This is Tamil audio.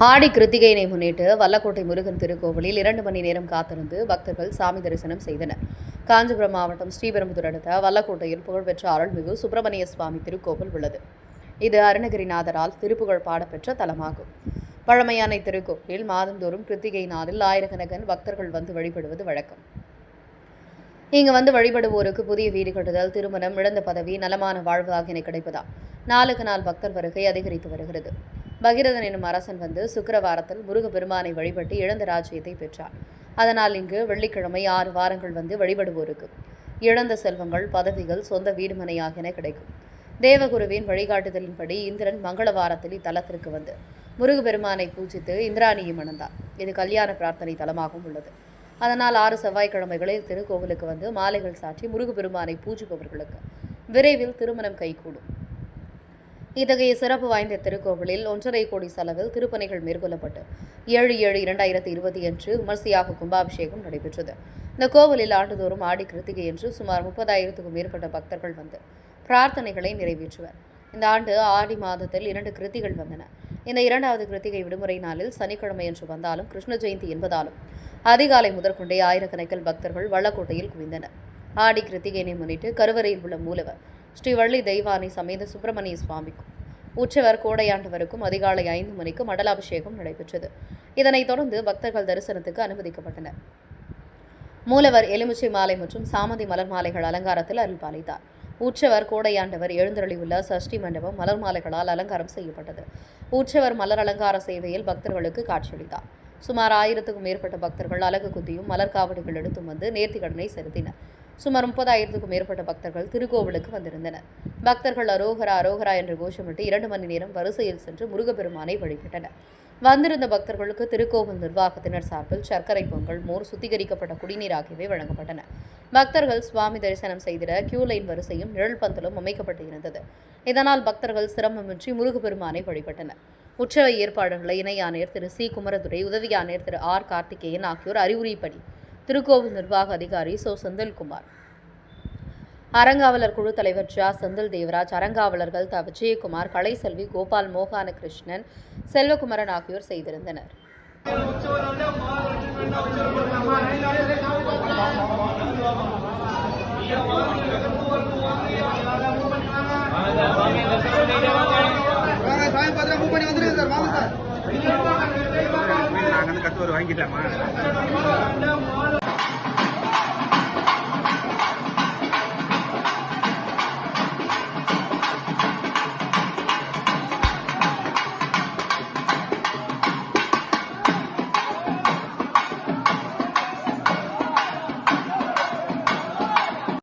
ஆடி கிருத்திகையினை முன்னிட்டு வல்லக்கோட்டை முருகன் திருக்கோவிலில் 2 மணி நேரம் காத்திருந்து பக்தர்கள் சாமி தரிசனம் செய்தனர். காஞ்சிபுரம் மாவட்டம் ஸ்ரீபெரும்புதூர் அடுத்த வல்லக்கோட்டையில் புகழ்பெற்ற அருள்மிகு சுப்பிரமணிய சுவாமி திருக்கோவில் உள்ளது. இது அருணகிரிநாதரால் திருப்புகழ் பாடப்பெற்ற தலமாகும். பழமையான இத்திருக்கோவிலில் மாதந்தோறும் கிருத்திகை நாளில் ஆயிரக்கணக்கான பக்தர்கள் வந்து வழிபடுவது வழக்கம். இங்கு வந்து வழிபடுவோருக்கு புதிய வீடு கட்டுதல், திருமணம், இழந்த பதவி, நலமான வாழ்வு ஆகியன கிடைப்பதால் நாளுக்கு நாள் பக்தர் வருகை அதிகரித்து வருகிறது. பகீரதன் எனும் அரசன் வந்து சுக்கிரவாரத்தில் முருகப்பெருமானை வழிபட்டு இழந்த ராஜ்யத்தை பெற்றார். அதனால் இங்கு வெள்ளிக்கிழமை 6 வாரங்கள் வந்து வழிபடுவோருக்கு இழந்த செல்வங்கள், பதவிகள், சொந்த வீடுமனை ஆகியன கிடைக்கும். தேவகுருவின் வழிகாட்டுதலின்படி இந்திரன் மங்களவாரத்தில் இத்தலத்திற்கு வந்து முருகப்பெருமானை பூஜித்து இந்திராணியை மணந்தார். இது கல்யாண பிரார்த்தனை தலமாகவும் உள்ளது. அதனால் 6 செவ்வாய்க்கிழமைகளில் திருக்கோவிலுக்கு வந்து மாலைகள் சாற்றி முருகப்பெருமானை பூஜிப்பவர்களுக்கு விரைவில் திருமணம் கைகூடும். இத்தகைய சிறப்பு வாய்ந்த திருக்கோவிலில் 1.5 கோடி செலவில் திருப்பணிகள் மேற்கொள்ளப்பட்டு 7/7/2020 அன்று விமர்சையாக கும்பாபிஷேகம் நடைபெற்றது. இந்த கோவிலில் ஆண்டுதோறும் ஆடி கிருத்திகை என்று சுமார் 30,000க்கும் மேற்பட்ட பக்தர்கள் வந்து பிரார்த்தனைகளை நிறைவேற்றுவர். இந்த ஆண்டு ஆடி மாதத்தில் 2 கிருத்திகள் வந்தன. இந்த 2வது கிருத்திகை விடுமுறை நாளில் சனிக்கிழமை என்று வந்தாலும் கிருஷ்ண ஜெயந்தி என்பதாலும் அதிகாலை முதற்கொண்டே ஆயிரக்கணக்கில் பக்தர்கள் வல்லக்கோட்டையில் குவிந்தனர். ஆடி கிருத்திகையினை முன்னிட்டு கருவறையில் உள்ள மூலவர் ஸ்ரீ வள்ளி தெய்வானை சமேத சுப்பிரமணிய சுவாமிக்கும் உற்சவர் கோடையாண்டவருக்கும் அதிகாலை 5 மணிக்கு மண்டலாபிஷேகம் நடைபெற்றது. இதனைத் தொடர்ந்து பக்தர்கள் தரிசனத்துக்கு அனுமதிக்கப்பட்டனர். மூலவர் எலுமிச்சை மாலை மற்றும் சாமந்தி மலர் மாலைகள் அலங்காரத்தில் அருள்பாலித்தார். உற்சவர் கோடையாண்டவர் எழுந்தருளியுள்ள சஷ்டி மண்டபம் மலர் மாலைகளால் அலங்காரம் செய்யப்பட்டது. உற்சவர் மலர் அலங்கார சேவையில் பக்தர்களுக்கு காட்சியளித்தார். சுமார் 1000க்கும் மேற்பட்ட பக்தர்கள் அலகு குத்தியும் மலர் காவடிகள் எடுத்தும் வந்து நேர்த்திக்கடனை செலுத்தினர். சுமார் 30,000க்கும் மேற்பட்ட பக்தர்கள் திருக்கோவிலுக்கு வந்திருந்தனர். பக்தர்கள் அரோகரா அரோகரா என்று கோஷமிட்டு 2 மணி நேரம் வரிசையில் சென்று முருகப்பெருமானை வழிபட்டனர். வந்திருந்த பக்தர்களுக்கு திருக்கோவில் நிர்வாகத்தினர் சார்பில் சர்க்கரை பொங்கல், மோர், சுத்திகரிக்கப்பட்ட குடிநீர் ஆகியவை வழங்கப்பட்டன. பக்தர்கள் சுவாமி தரிசனம் செய்திட கியூ லைன் வரிசையும் நிழல் பந்தலும் அமைக்கப்பட்டு இருந்தது. இதனால் பக்தர்கள் சிரமமின்றி முருகப்பெருமானை வழிபட்டனர். உற்சவ ஏற்பாடுகளை இணை ஆணையர் திரு சி குமரதுரை, உதவி ஆணையர் திரு ஆர் கார்த்திகேயன் ஆகியோர் அறிவுரைப்படி திருக்கோவில் நிர்வாக அதிகாரி சோ செந்தில்குமார், அறங்காவலர் குழு தலைவர் ஜா செந்தில் தேவராஜ், அறங்காவலர்கள் த விஜயகுமார், கலைசெல்வி, கோபால், மோகான கிருஷ்ணன், செல்வகுமரன் ஆகியோர் செய்திருந்தனர். வாங்கிட்டலாமா?